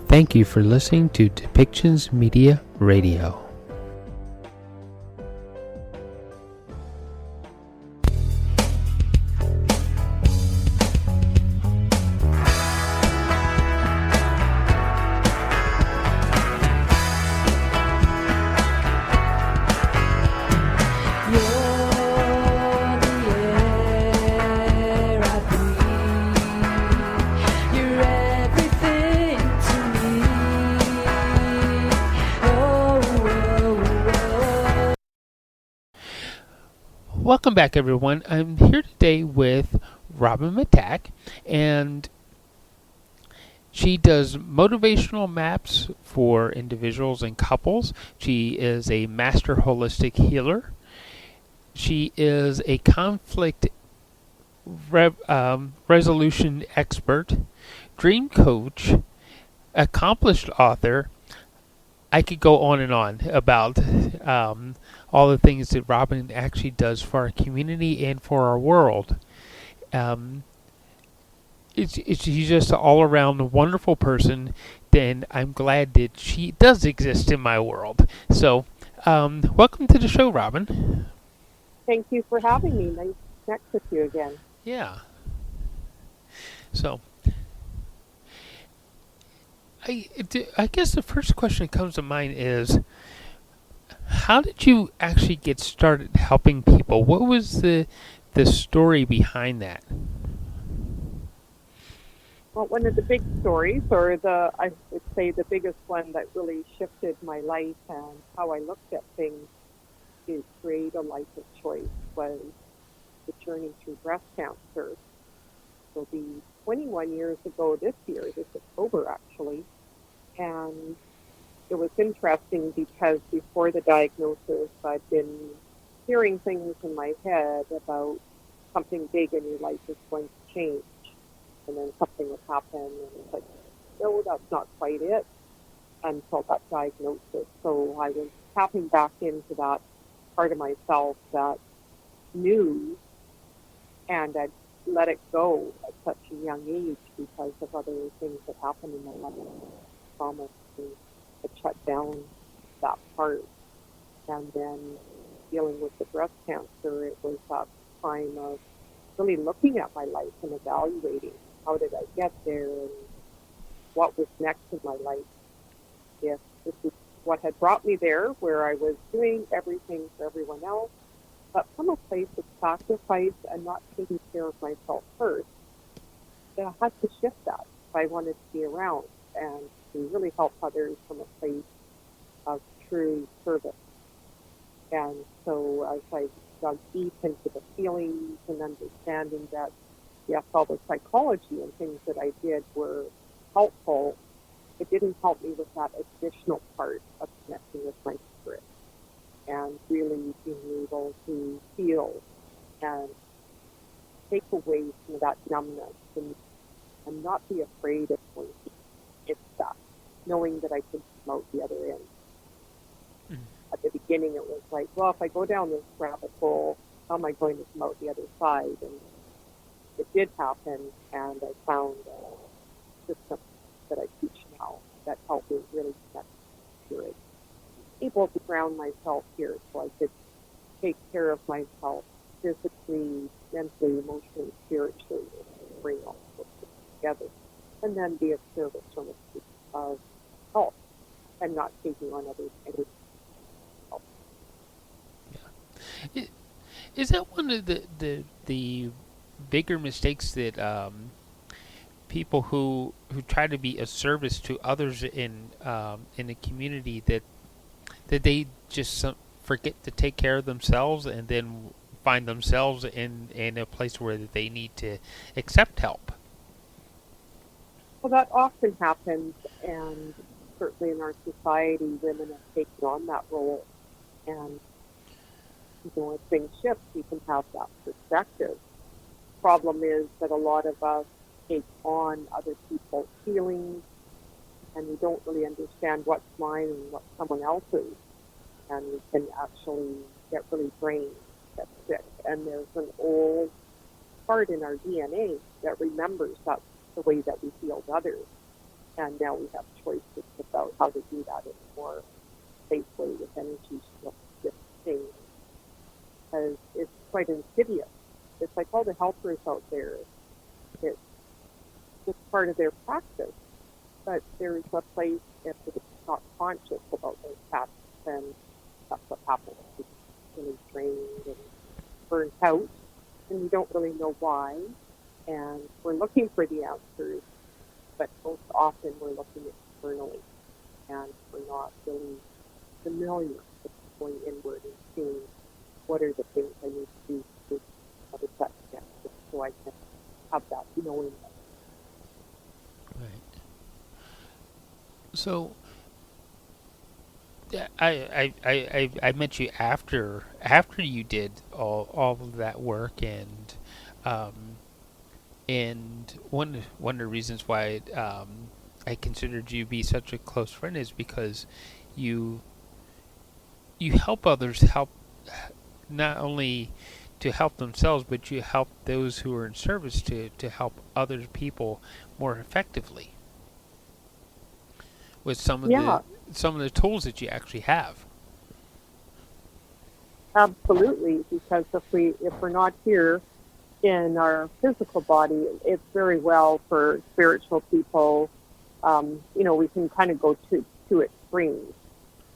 Thank you for listening to Depictions Media Radio. Welcome back, everyone. I'm here today with Robyn McTague, and she does motivational maps for individuals and couples. She is a master holistic healer. She is a conflict resolution expert, dream coach, accomplished author. I could go on and on about all the things that Robyn actually does for our community and for our world. She's just an all-around wonderful person, and I'm glad that she does exist in my world. So, welcome to the show, Robyn. Thank you for having me. Nice to connect with you again. Yeah. So, I guess the first question that comes to mind is, how did you actually get started helping people? What was the story behind that? Well, one of the big stories, or I would say the biggest one that really shifted my life and how I looked at things to create a life of choice, was the journey through breast cancer. It'll be 21 years ago this year, this October actually. And it was interesting because before the diagnosis, I'd been hearing things in my head about something big in your life is going to change. And then something would happen, and it's like, no, that's not quite it, until that diagnosis. So I was tapping back into that part of myself that knew, and I'd let it go at such a young age because of other things that happened in my life. Trauma had shut down that part. And then dealing with the breast cancer, it was that time of really looking at my life and evaluating how did I get there and what was next in my life. If this is what had brought me there, where I was doing everything for everyone else, but from a place of sacrifice and not taking care of myself first, then I had to shift that if I wanted to be around and to really help others from a place of true service. And so as I dug deep into the feelings and understanding that, yes, all the psychology and things that I did were helpful, it didn't help me with that additional part of connecting with my spirit and really being able to feel and take away some of that numbness and not be afraid of going to it's that, knowing that I could come out the other end. At the beginning, it was like, well, if I go down this rabbit hole, how am I going to come out the other side? And it did happen, and I found a system that I teach now that helped me really connect to spirit. Able to ground myself here so I could take care of myself physically, mentally, emotionally, spiritually, and bring all of this together. And then be of service from a place of help and not taking on others' energy. Yeah. Is that one of the bigger mistakes that people who try to be of service to others in a community that they just forget to take care of themselves and then find themselves in a place where they need to accept help? Well, that often happens, and certainly in our society, women have taken on that role. And, as things shift, we can have that perspective. Problem is that a lot of us take on other people's feelings, and we don't really understand what's mine and what's someone else's. And we can actually get really drained, get sick. And there's an old part in our DNA that remembers that's the way that we feel others. And now we have choices about how to do that in a more safe way with energy shifting, because it's quite insidious. It's like all the helpers out there, it's just part of their practice. But there's a place if it's not conscious about those habits, then that's what happens. It's really drained and burnt out, and we don't really know why. And we're looking for the answers, but most often we're looking externally, and we're not really familiar with going inward and seeing what are the things I need to do to have a set step so I can have that knowing. Right. So yeah, I met you after you did all of that work, um, and one of the reasons why I considered you be such a close friend is because you you help others help not only to help themselves, but you help those who are in service to help other people more effectively with Yeah, some of the tools that you actually have. absolutely. Because if we're not here in our physical body, it's very well for spiritual people. We can kind of go to two extremes.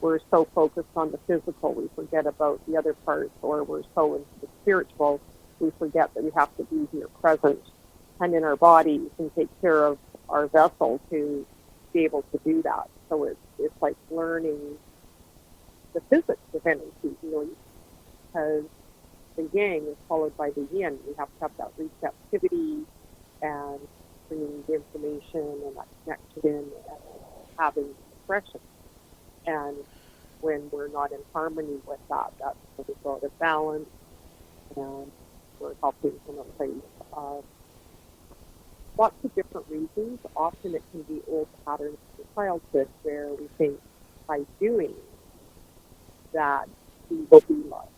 We're so focused on the physical, we forget about the other parts, or we're so into the spiritual, we forget that we have to be here present and in our bodies and take care of our vessel to be able to do that. So it's like learning the physics of energy, because the yang is followed by the yin. We have to have that receptivity and bringing the information and that connection and having expression. And when we're not in harmony with that, that's when we go out of balance, and we're helping from a place of lots of different reasons. Often it can be old patterns from childhood where we think by doing that we will be loved.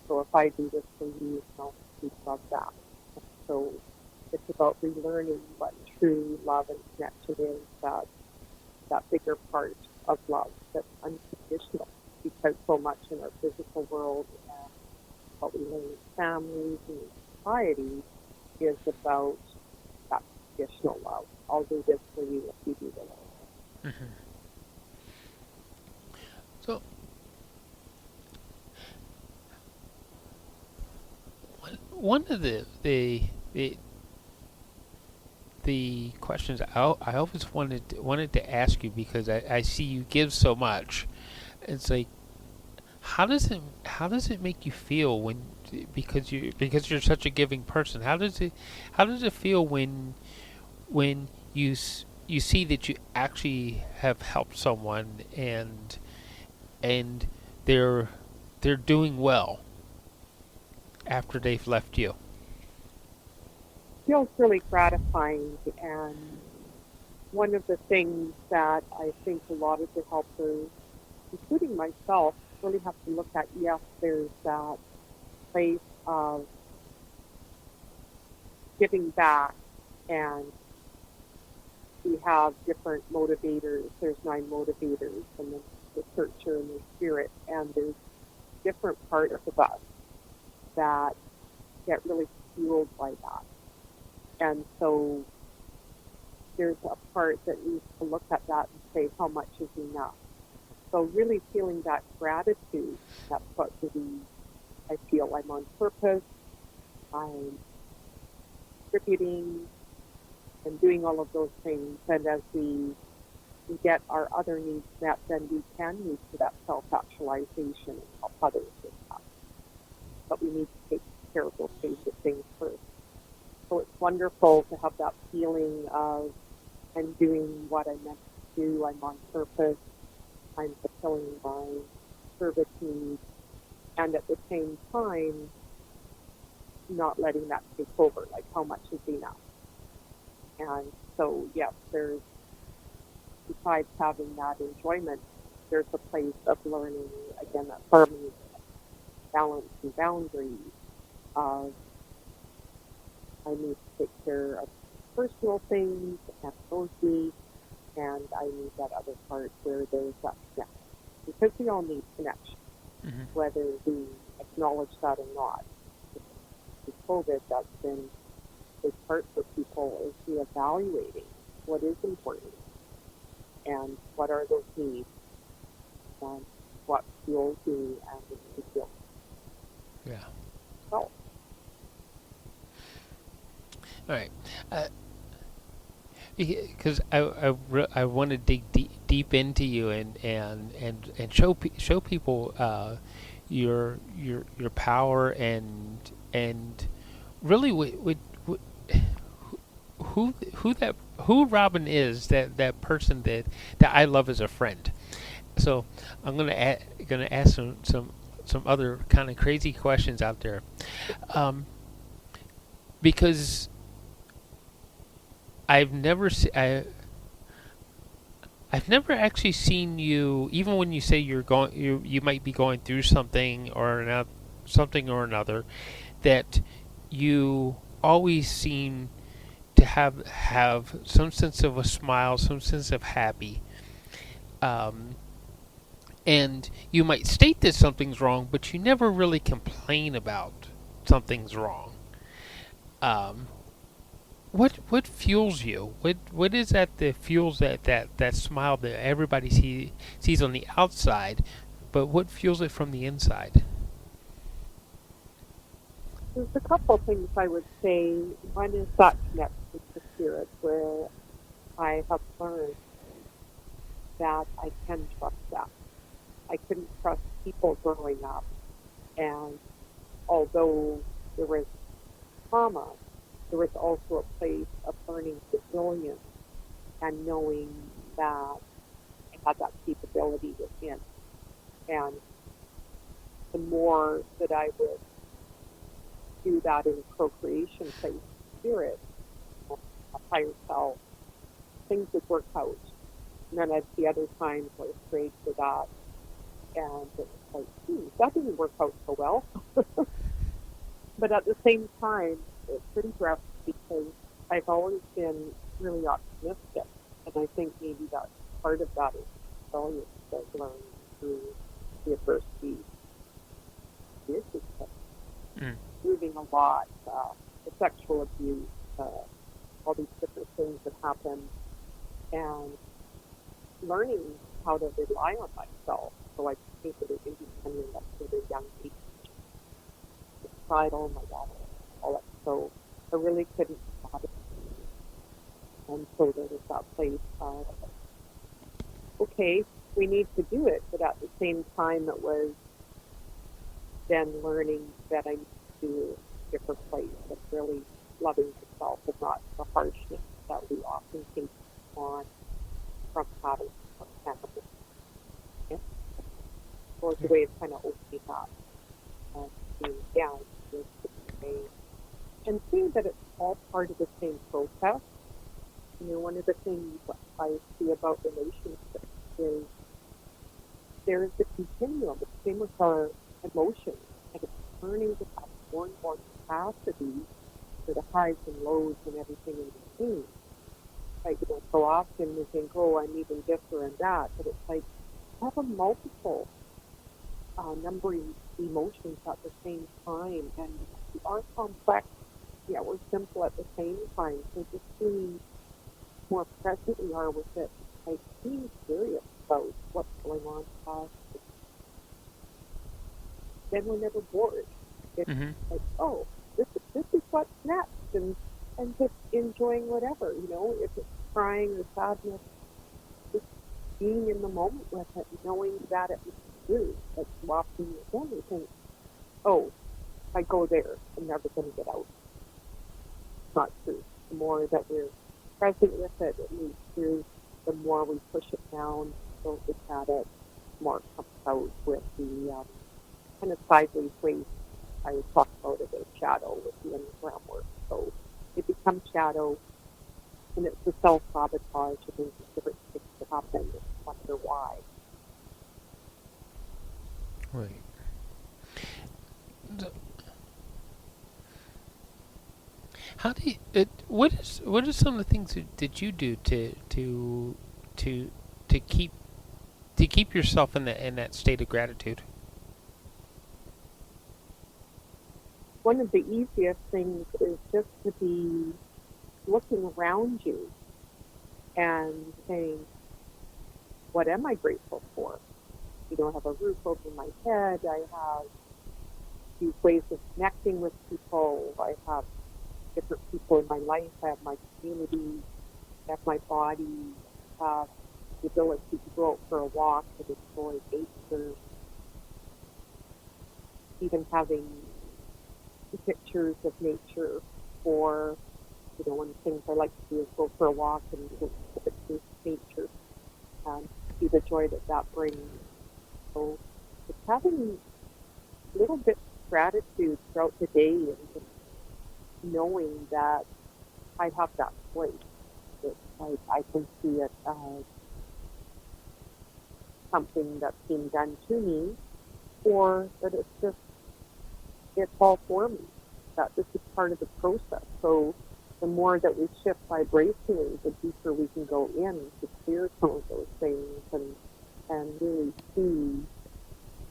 So if I do this for you, I'll be love that. So it's about relearning what true love and connection is, that bigger part of love that's unconditional. Because so much in our physical world and what we learn in families and society is about that conditional love. I'll do this for you if you do this. Hmm. So one of the questions I always wanted to ask you because I see you give so much. It's like how does it make you feel when because you're such a giving person? How does it feel when you see that you actually have helped someone and they're they're doing well after they've left you? It feels really gratifying, and one of the things that I think a lot of the helpers, including myself, really have to look at, yes, there's that place of giving back, and we have different motivators. There's 9 motivators, and then the searcher and the spirit, and there's different parts of us that get really fueled by that. And so there's a part that needs to look at that and say, how much is enough? So really feeling that gratitude, that's what really I feel I'm on purpose. I'm contributing and doing all of those things. And as we get our other needs met, then we can move to that self-actualization and help others with that. But we need to take care of those basic things first. So it's wonderful to have that feeling of I'm doing what I'm meant to do. I'm on purpose. I'm fulfilling my service needs. And at the same time, not letting that take over, like how much is enough. And so, yes, there's, besides having that enjoyment, there's a place of learning, again, that harmony, balance, and boundaries of I need to take care of personal things and those needs, and I need that other part where there's that connection. Because we all need connection, Hmm. whether we acknowledge that or not. With COVID, that's been a big part for people is reevaluating what is important and what are those needs and what fuels me and makes me feel Yeah. well. All right. Uh, because I want to dig deep into you and show people your power and really who Robyn is, that person that I love as a friend. So I'm gonna ask some other kind of crazy questions out there, because I've never se- I've never actually seen you, even when you say you might be going through something or another, that you always seem to have some sense of a smile, some sense of happy. Um, and you might state that something's wrong, but you never really complain about something's wrong. Um, what fuels you? What is that fuels that smile that everybody sees on the outside, but what fuels it from the inside? There's a couple things I would say. One is that connection to spirit, where I have learned that I can trust that. I couldn't trust people growing up, and although there was trauma, there was also a place of learning resilience and knowing that I had that capability within. And the more that I would do that in procreation place spirit, a higher self, things would work out. And then at the other times I was prayed for that, and it was like, that didn't work out so well. But at the same time, it's pretty rough because I've always been really optimistic. And I think maybe that part of that is resilience that I've learned through the adversity. This is Mm. moving a lot, the sexual abuse, all these different things that happen, and learning how to rely on myself. So I think that it independent at a very young age. Suicidal, my dad, all that. So I really couldn't stop it. And so there was that place of, okay, we need to do it. But at the same time, it was then learning that I need to do a different place of really loving myself and not the harshness that we often take on from having a family. And so it's a way of kind of opening up and being down with the way and seeing that it's all part of the same process. You know, one of the things I see about relationships is there is a continuum. It's the same with our emotions, and it's learning to have more and more capacity for the highs and lows and everything in between. Like, you know, so often we think, oh, I'm needing this or that, but it's like have a multiple numbering emotions at the same time, and we are complex. Yeah, we're simple at the same time. So just being more present we are with it, like being curious about what's going on with us, then we're never bored. It's Mm-hmm. like, oh, this is what's next, and just enjoying whatever, you know, if it's crying or sadness, just being in the moment with it, knowing that it was true. Like walking again, you think, oh, if I go there, I'm never going to get out. It's not true. The more that we're present with it, it moves through. The more we push it down, don't look at it, the more it comes out with the kind of sideways ways I was talking about it as shadow with the enneagram work. So it becomes shadow, and it's the self-sabotage and these different things that happen and wonder why. Right. So how do you? What are some of the things that you do to to to keep to keep yourself in that state of gratitude? One of the easiest things is just to be looking around you and saying, what am I grateful for? I have a roof over my head. I have these ways of connecting with people. I have different people in my life. I have my community. I have my body. I have the ability to go out for a walk and enjoy nature. Even having pictures of nature, or one of the things I like to do is go for a walk and look at pictures of nature and see the joy that brings. So it's having little bits of gratitude throughout the day and just knowing that I have that choice. That I can see it as something that's being done to me, or that it's all for me, that this is part of the process. So the more that we shift vibrationally, the deeper we can go in to clear some of those things and really see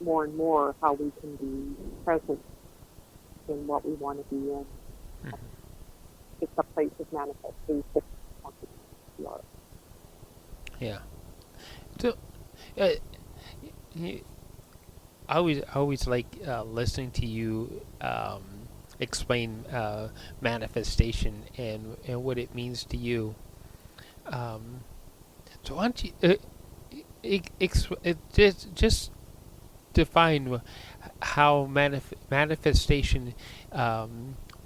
more and more how we can be present in what we want to be in. Mm-hmm. It's a place of manifestation. Yeah. So, uh, I always like listening to you explain manifestation and what it means to you. Um, so why don't you just define how manifestation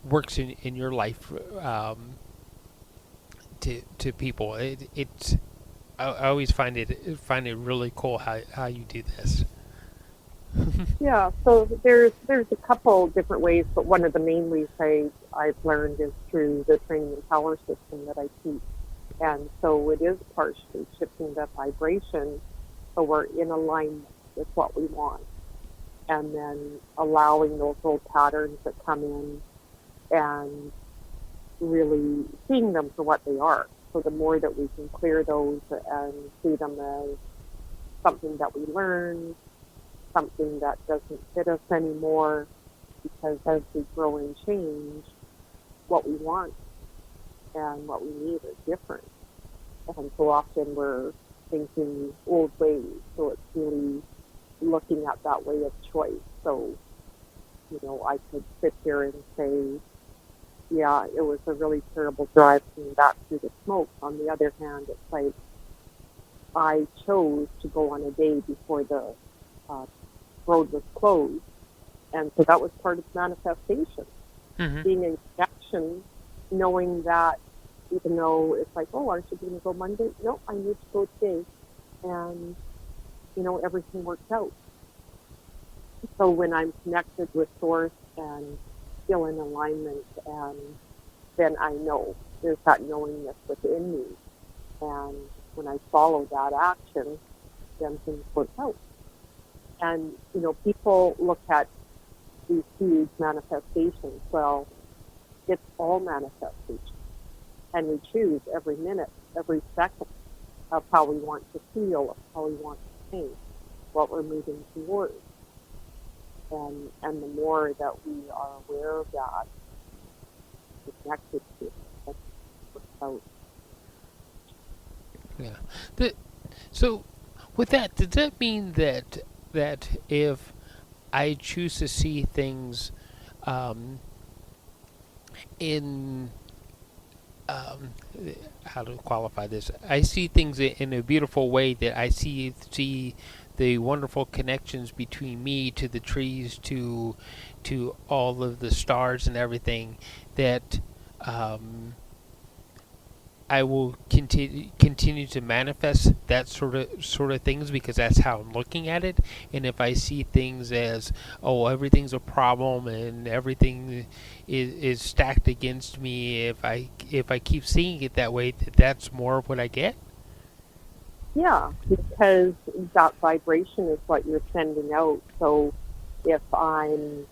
works in your life to people. It's I always find it really cool how you do this. Yeah, so there's a couple different ways, but one of the main ways I've learned is through the training and power system that I teach. And so it is partially shifting that vibration so we're in alignment with what we want. And then allowing those old patterns that come in and really seeing them for what they are. So the more that we can clear those and see them as something that we learned, something that doesn't fit us anymore, because as we grow and change, what we want and what we need is different. And so often we're thinking old ways, so it's really looking at that way of choice. So, I could sit here and say, yeah, it was a really terrible drive coming back through the smoke. On the other hand, it's like I chose to go on a day before the uh, road was closed. And so that was part of manifestation, Mm-hmm. being in connection, knowing that even though it's like, oh, aren't you going to go Monday? No, I need to go today. And, everything works out. So when I'm connected with Source and feel in alignment, and then I know there's that knowingness within me. And when I follow that action, then things work out. And, people look at these huge manifestations. Well, it's all manifestation. And we choose every minute, every second of how we want to feel, of how we want to think, what we're moving towards. And the more that we are aware of that, connected to it, that's out. Yeah. So, with that, does that mean that if I choose to see things um, in um, how to qualify this? I see things in a beautiful way. That I see the wonderful connections between me to the trees to all of the stars and everything. That I will continue to manifest that sort of things because that's how I'm looking at it. And if I see things as, oh, everything's a problem and everything is stacked against me, if I keep seeing it that way, that's more of what I get. Yeah, because that vibration is what you're sending out. So if I'm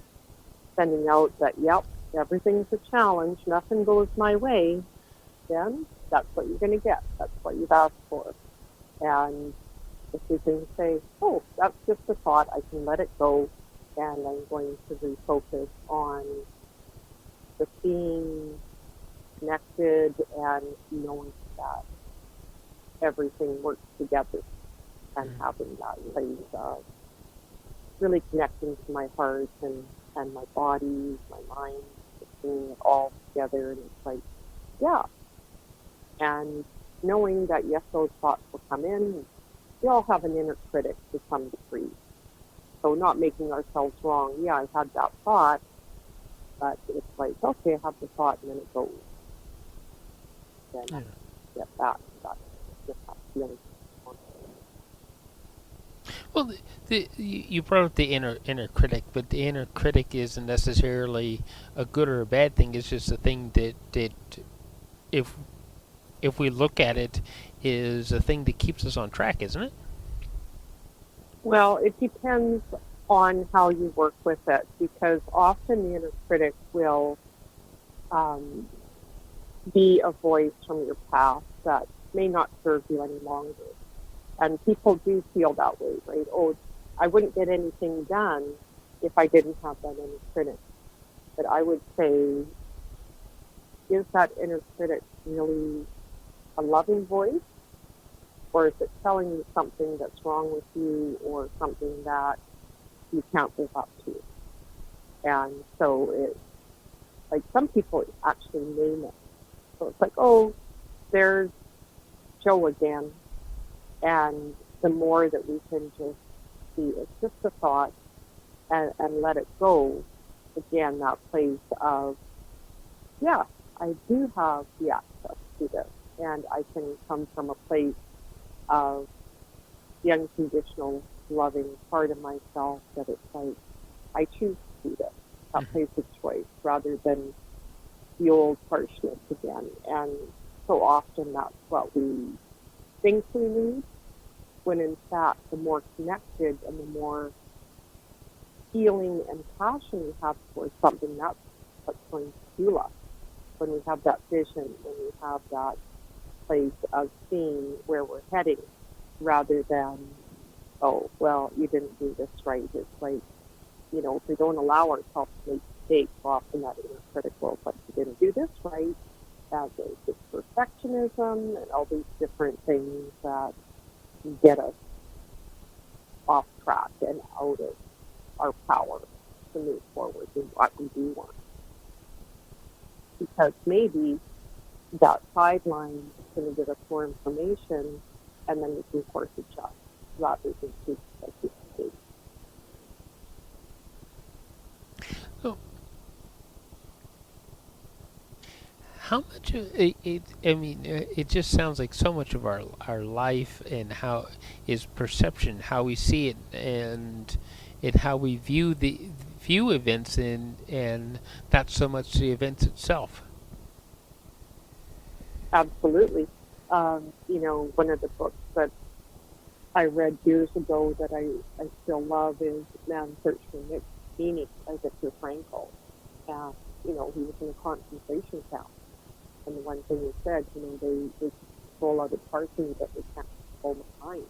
sending out that, yep, everything's a challenge, nothing goes my way, then that's what you're going to get. That's what you've asked for. And if we can say, oh, that's just a thought, I can let it go, and I'm going to refocus on the being connected and knowing that everything works together, and Mm. having that place of really connecting to my heart and my body, my mind, just bringing it all together. And it's like, yeah. And knowing that, yes, those thoughts will come in. We all have an inner critic to some degree. So not making ourselves wrong. Yeah, I had that thought, but it's like, okay, I have the thought and then it goes. Then I Yeah. get back to that, just that feeling. Well, you brought up the inner critic, but the inner critic isn't necessarily a good or a bad thing. It's just a thing that if if we look at it, is a thing that keeps us on track, isn't it? Well, it depends on how you work with it, because often the inner critic will um, be a voice from your past that may not serve you any longer. And people do feel that way, right? Oh, I wouldn't get anything done if I didn't have that inner critic. But I would say, is that inner critic really a loving voice? Or is it telling you something that's wrong with you or something that you can't live up to? And so it's like some people actually name it. So it's like, oh, there's Joe again. And the more that we can just see it's just a thought, and let it go, again, that place of, yeah, I do have the access to this. And I can come from a place of the unconditional loving part of myself that it's like, I choose to do this, that Hmm. place of choice, rather than the old harshness again. And so often that's what we think we need, when in fact, the more connected and the more feeling and passion we have towards something, that's what's going to fuel us. When we have that vision, when we have that place of seeing where we're heading, rather than, oh, well, you didn't do this right. It's like, if we don't allow ourselves to make mistakes, often that inner critic will, but you didn't do this right. There's this perfectionism and all these different things that get us off track and out of our power to move forward in what we do want. Because maybe that sideline is going to give us more information, and then we can course adjust rather than keep like So, how much of it? I mean, it just sounds like so much of our life and how is perception, how we see it, and how we view events, and not so much the events itself. Absolutely. One of the books that I read years ago that I still love is Man's Search for Meaning by Viktor Frankl. And, he was in a concentration camp. And the one thing he said, they control other parts of you, but they can't control the mind.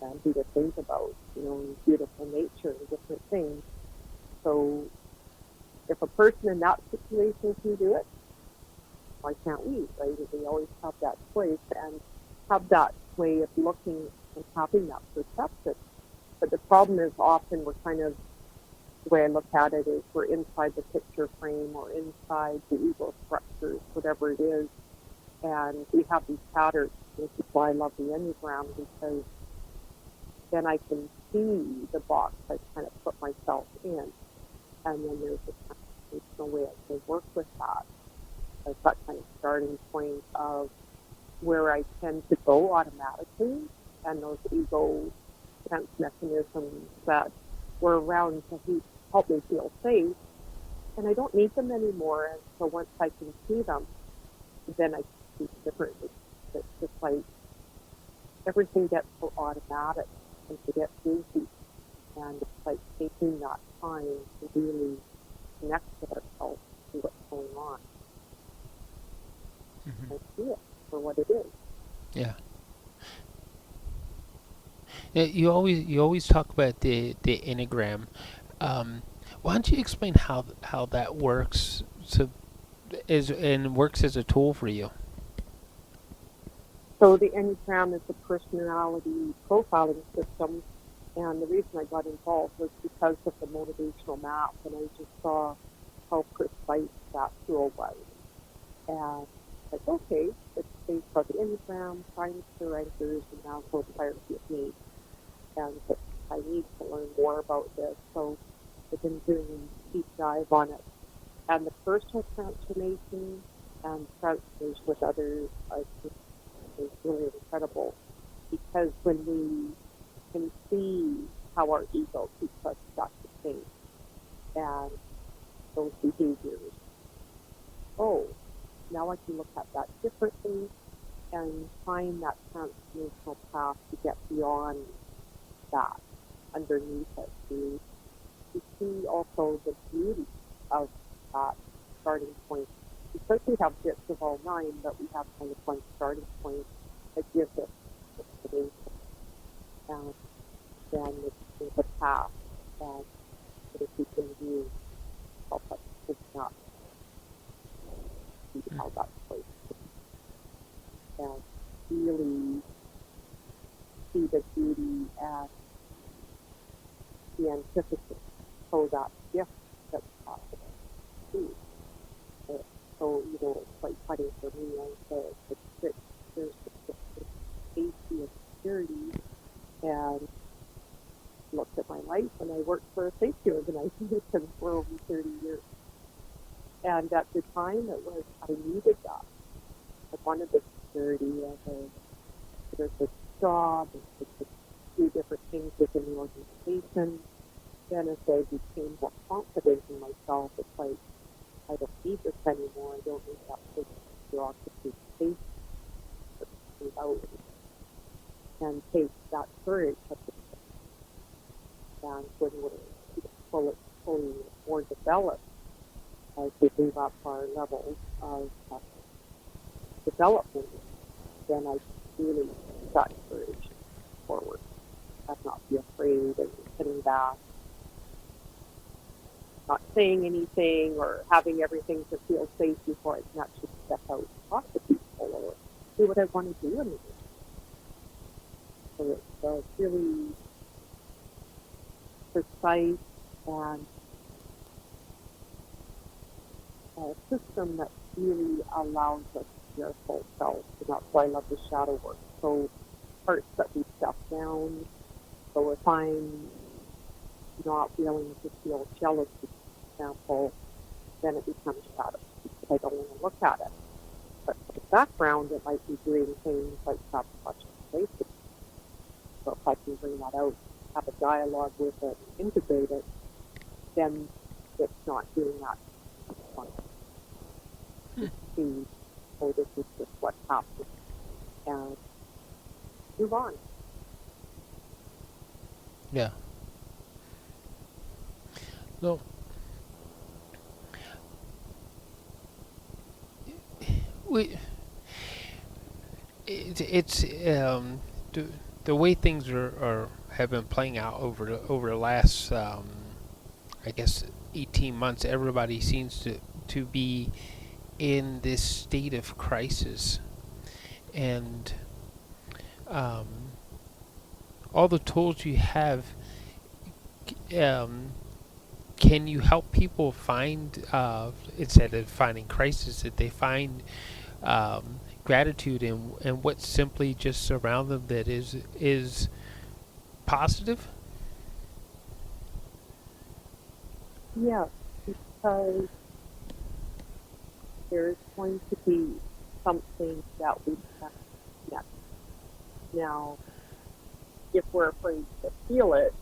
And he would think about, beautiful nature and different things. So if a person in that situation can do it, why can't we, right? We always have that choice and have that way of looking and having that perception. But the problem is often we're kind of, the way I look at it is, we're inside the picture frame or inside the ego structures, whatever it is, and we have these patterns. This is why I love the Enneagram, because then I can see the box I kind of put myself in, and then there's a transformational way I can work with that as that kind of starting point of where I tend to go automatically, and those ego defense mechanisms that were around to help me feel safe, and I don't need them anymore. And so once I can see them, then I can see differently. It's just like everything gets so automatic and to get busy, and it's like taking that time to really connect with ourselves to what's going on Hmm. and see it for what it is. Yeah. You always talk about the enneagram. Um, why don't you explain how that works? So is and works as a tool for you. So the Enneagram is a personality profiling system, and the reason I got involved was because of the motivational map, and I just saw how precise that tool was. And like, okay, it's based on the Enneagram, science directors, and now called hierarchy of needs. And I need to learn more about this. So I've been doing a deep dive on it. And the personal transformation and transformation with others is really incredible because when we can see how our ego keeps us stuck to things and those behaviors, oh, now I can look at that differently and find that transformational path to get beyond that underneath it to see also the beauty of that starting point. Because we have bits of all nine, but we have kind of one starting point that gives us the foundation and then the path and that we can do help us open up to Mm. how that place and really see the beauty and the antithesis so that gift that's possible too. So, it's like funny for me, there's the safety and security, and looked at my life, and I worked for a safety organization for over 30 years. And at the time, I needed that. I wanted the security of there's a job, and I could do different things within the organization. Then as I became more confident in myself, it's like, I don't need this anymore. I don't need that big bureaucracy space without and take that courage at the stand when we're fully more developed as we move up our levels of development, then I really that courage forward and not be afraid and sitting back, not saying anything or having everything to feel safe before I can actually step out and talk to people or do what I want to do in the day. So it's really precise and a system that really allows us to be our full self. And that's why I love the shadow work. So parts that we stuff down. So if I'm not willing to feel jealousy, for example, then it becomes shadow because I don't want to look at it. But for the background, it might be doing things like sabotage places. So if I can bring that out, have a dialogue with it, integrate it, then it's not doing that. See, oh, this is just what happened, and move on. Yeah. No. We. It's the, the way things are have been playing out over the last I guess 18 months. Everybody seems to be in this state of crisis, and um, all the tools you have, um, can you help people find, instead of finding crisis, that they find gratitude in what's simply just around them that is positive? Yes, because there's going to be something that we can't get. Now, if we're afraid to feel it,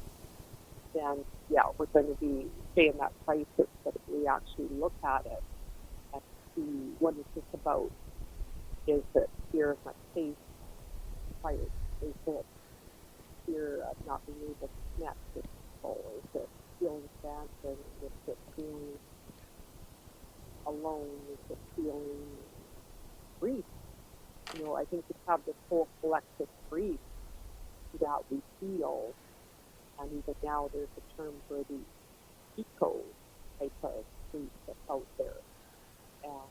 then yeah, we're going to be stay in that crisis. But if we actually look at it and see what is this about, is it fear of my case, fire? Is it fear of not being able to connect with people? Is it feeling abandoned? Is it feeling alone? Is it feeling grief? I think we have this whole collective grief that we feel, and even now there's a term for the eco type of grief that's out there, and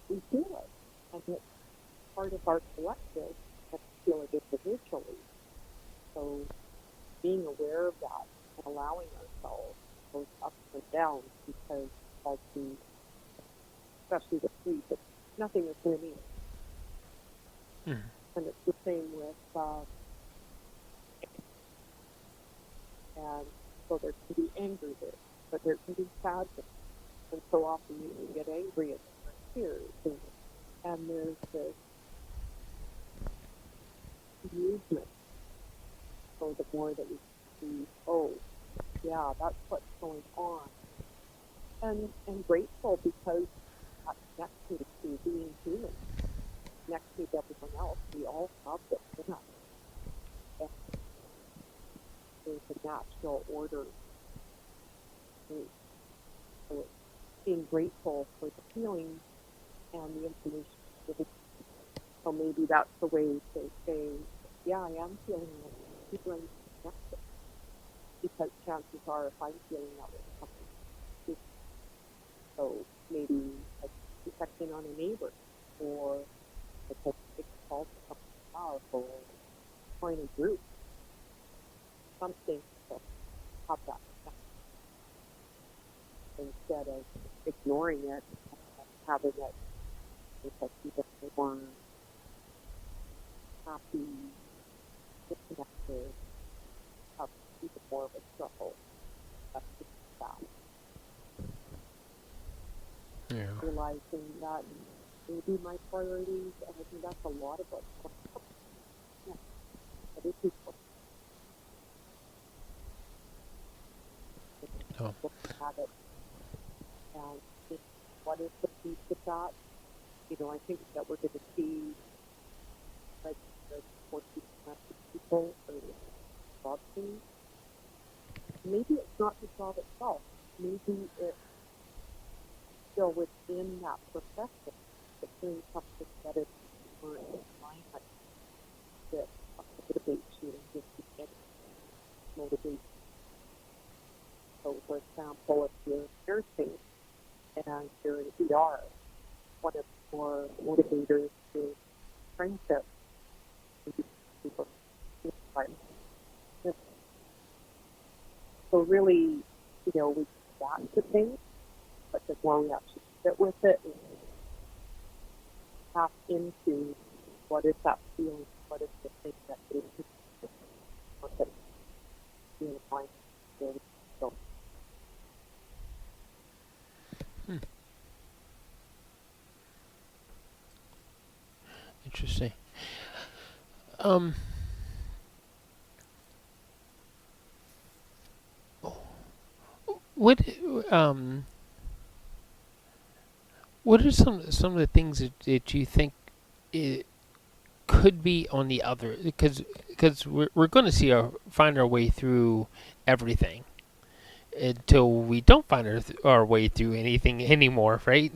we feel it, and it's part of our collective, and we feel it individually. So being aware of that and allowing ourselves those ups and downs, because as we, especially with grief, nothing is linear. Mm. And it's the same with, and so there can be anger there, but there can be sadness. And so often you can get angry at tears, and there's this amusement. So the more that we see, oh, yeah, that's what's going on. And grateful because that connects me to being human, connects me to everyone else. We all have this in us. And there's a natural order. So it's being grateful for the feeling and the information given. So maybe that's the way to say, yeah, I am feeling it. People are connected. Because chances are, if I'm feeling that way, something. So maybe like checking on a neighbor, or like a call to something powerful, or join a group, something to have that instead of ignoring it, and having it make us even more happy, disconnected, have even more of a struggle. That's just that. Yeah. Realizing that maybe my priorities, and I think that's a lot of us. Yeah, other people Oh. looking at it and think, what is the piece of that? You know, I think that we're going to see like 40% of people are job change. Maybe it's not the job itself. Maybe it's still within that profession, but doing something that is more in alignment that motivates you and gives you energy, motivation. So, for example, if you're nursing and you're in ER, one of the more motivators is friendship. People. So really, you know, we adapt to things, but the more we actually sit with it and tap into what is that feeling, what is the thing that is being aligned with. So, Interesting. Um. What um. What are some of the things that you think it could be on the other? Because we're going to see find our way through everything until we don't find our way through anything anymore, right?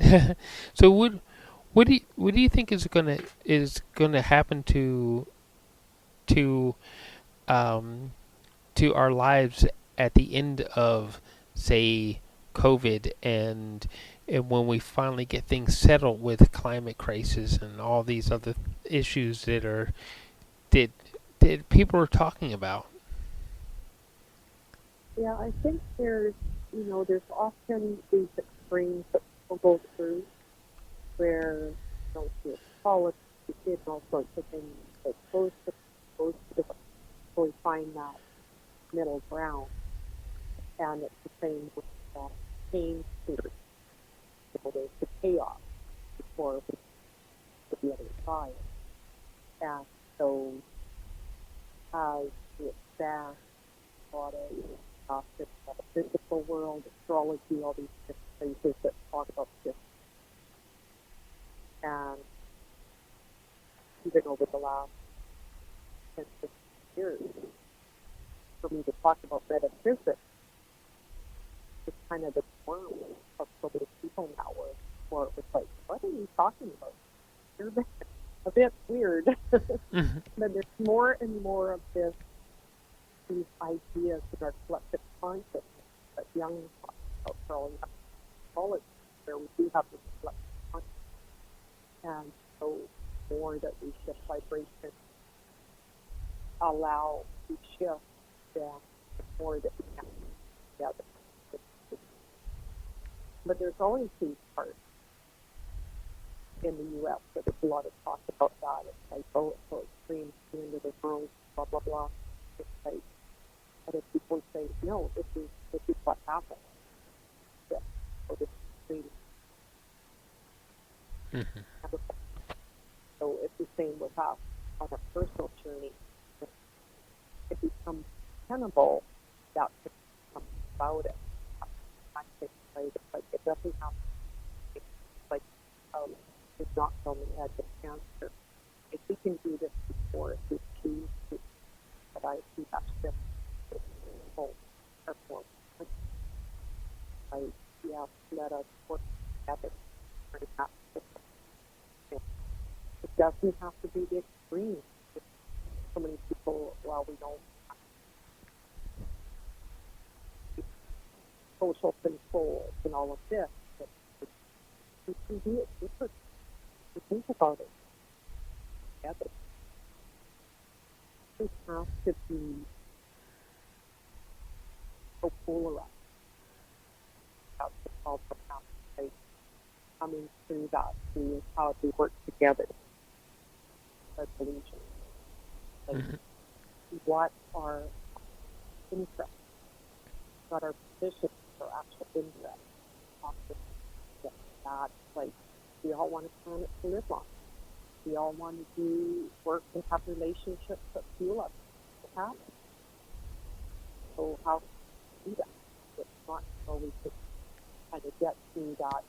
So what do you think is gonna happen to um to our lives at the end of, say, COVID, and when we finally get things settled with climate crisis and all these other issues that that people are talking about? yeah, I think there's often these extremes that people go through where, there's politics, and all sorts of things that goes to the, so we find that middle ground. And it's the same with pain theory. There's the chaos before we get to the other side. And so as we expand a lot of stuff in the physical world, astrology, all these different places that talk about this, and even over the last 10, 15 years, for me to talk about metaphysics, it's kind of the norm of so many people now, where it was like, what are you talking about? You're there. a bit weird. Mhm. But there's more and more of these ideas in our collective consciousness that young people growing up in college, where we do have this collective consciousness, and so more that we shift vibration, allow to shift, then the more that we can together. But there's always these parts in the U.S. where there's a lot of talk about that. It's like, oh, it's so extreme, it's the end of the world, blah blah blah. It's like, but if people say, no, this is what happened. Yeah. So this is extreme. Mhm. So it's the same with us on a personal journey. It becomes tenable that to become about it. I think right, it's like it doesn't have to be like it's not on the edge of cancer. If we can do this before, if we choose to, but I see that shift with people are more like, yeah, let us work together for that. It doesn't have to be the extreme. So many people, well, we don't have social controls and all of this, but we can do it different. We think about it together. It has to be so polarized. That's the problem. Like, coming through that is how we work together. Resolution. Like, Mhm. what are interests? What are positions or actual interests? That, like, we all want a planet to live on. We all want to do work and have relationships that fuel us to happen. So how can we do that? It's not always just kind of get to that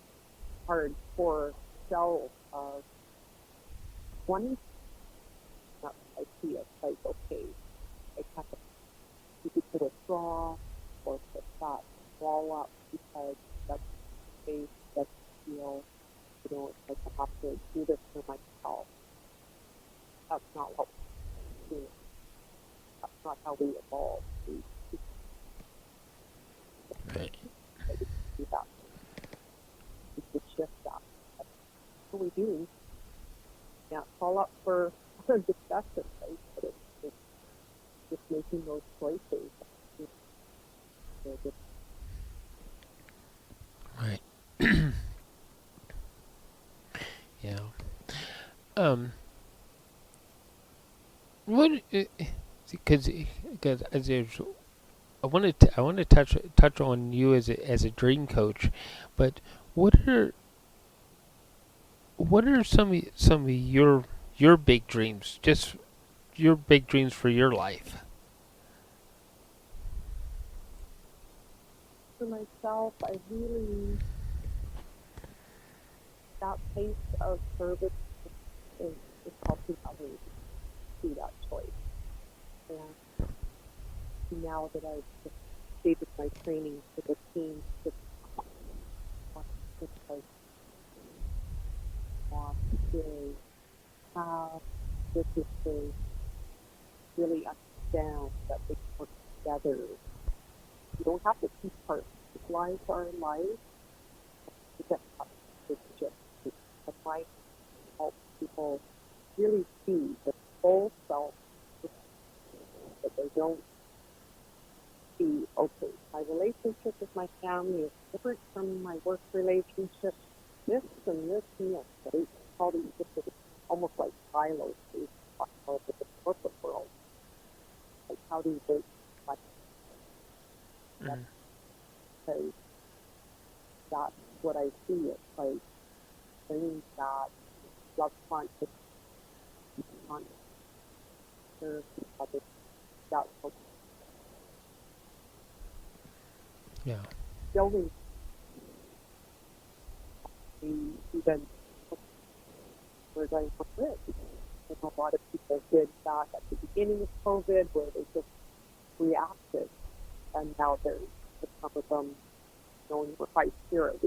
hardcore shell of wanting that idea. It's like, okay, I have to you could withdraw or put that wall up because that's space, that's feel, it's like I have to do this for myself. That's not what we do. That's not how we evolve. We Right. do that. We could shift that. So we do. Yeah, it's all up for discussion, right? But it's just making those choices. Right. Yeah. Um. What? Because there's I want to touch on you as a dream coach, but what are some of your big dreams? Just your big dreams for your life. For myself, I really, that place of service is, is helping others see that choice. And now that I've completed my training for the team, just like want to have businesses really understand that they work together. You don't have to compartmentalize our lives to get up. It's just the life helps people really see the full self that they don't see, okay, my relationship with my family is different from my work relationship. This and this and this, right? All these different, almost like silos we talk about in the corporate world. Like, how do you break like that? Mm. Because that's what I see. It's like bringing that love conscious serve each other. That's what Yeah. building the even we're going to live. And a lot of people did that at the beginning of COVID where they just reacted, and now there's some of them knowing we're high spirit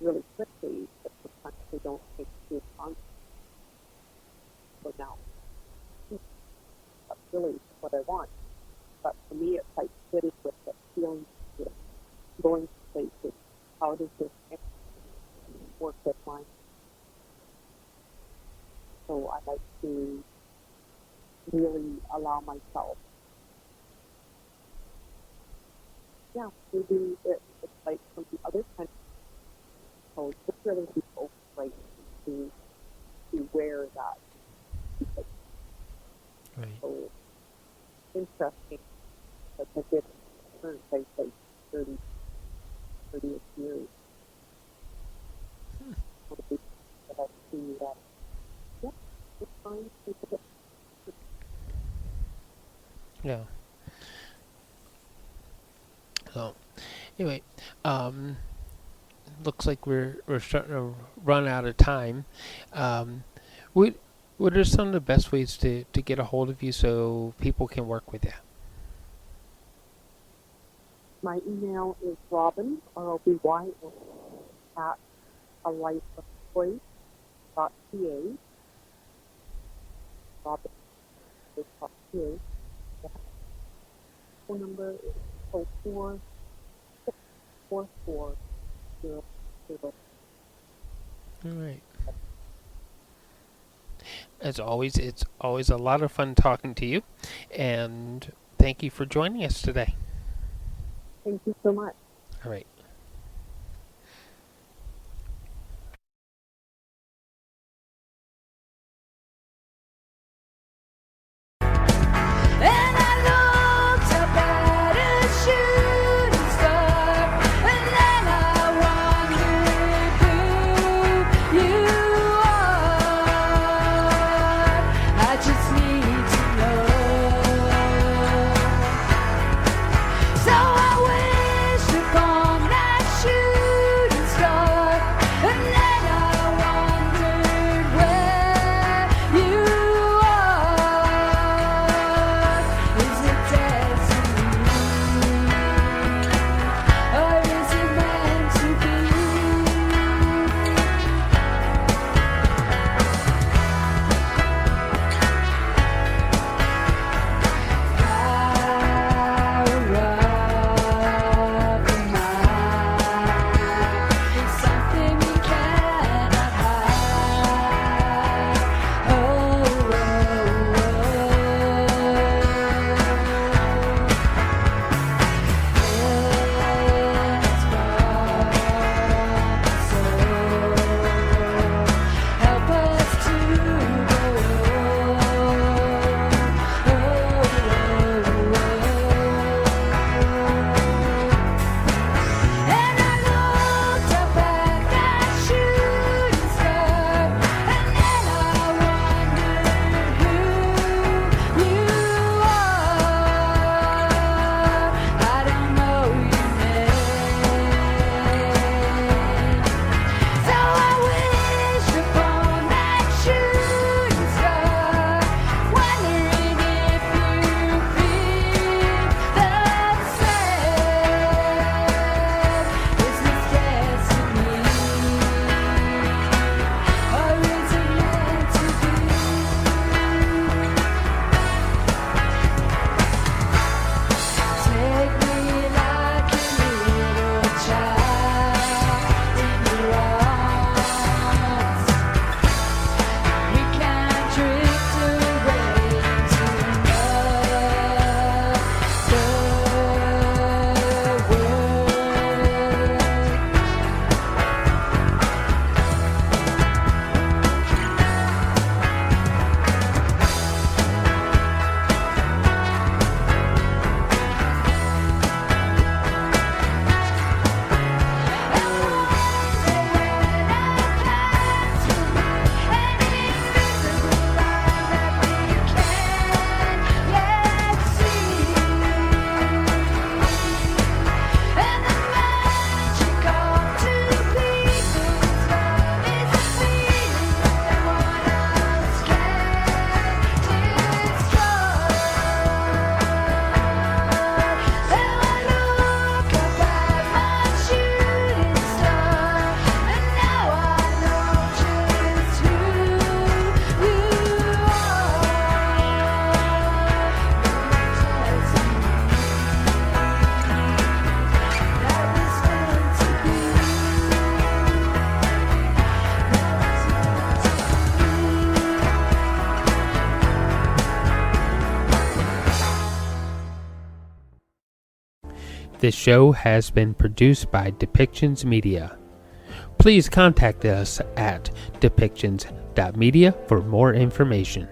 really quickly, but sometimes they don't take the response. really what I want. But for me, it's like sitting with it, feeling it, going to places. How does this work with mine? So I like to really allow myself. Yeah, maybe it's like from the other country. So just really be open, like to where that is Right. so interesting. That I did current place like 30, 30 years. One of the things that I see that yeah, it's fine. It's a bit Yeah. So anyway, um, looks like we're starting to run out of time. Um, what what are some of the best ways to get a hold of you so people can work with you? my email is Robyn, ROBYN, at a life of choice.ca. Robyn is .ca. The phone number is 04-644-00. All right. As always, it's always a lot of fun talking to you, and thank you for joining us today. Thank you so much. All right. And I looked up at a shooting star, and then I wondered who you are. I just need to know. So I wish upon This show has been produced by Depictions Media. Please contact us at depictions.media for more information.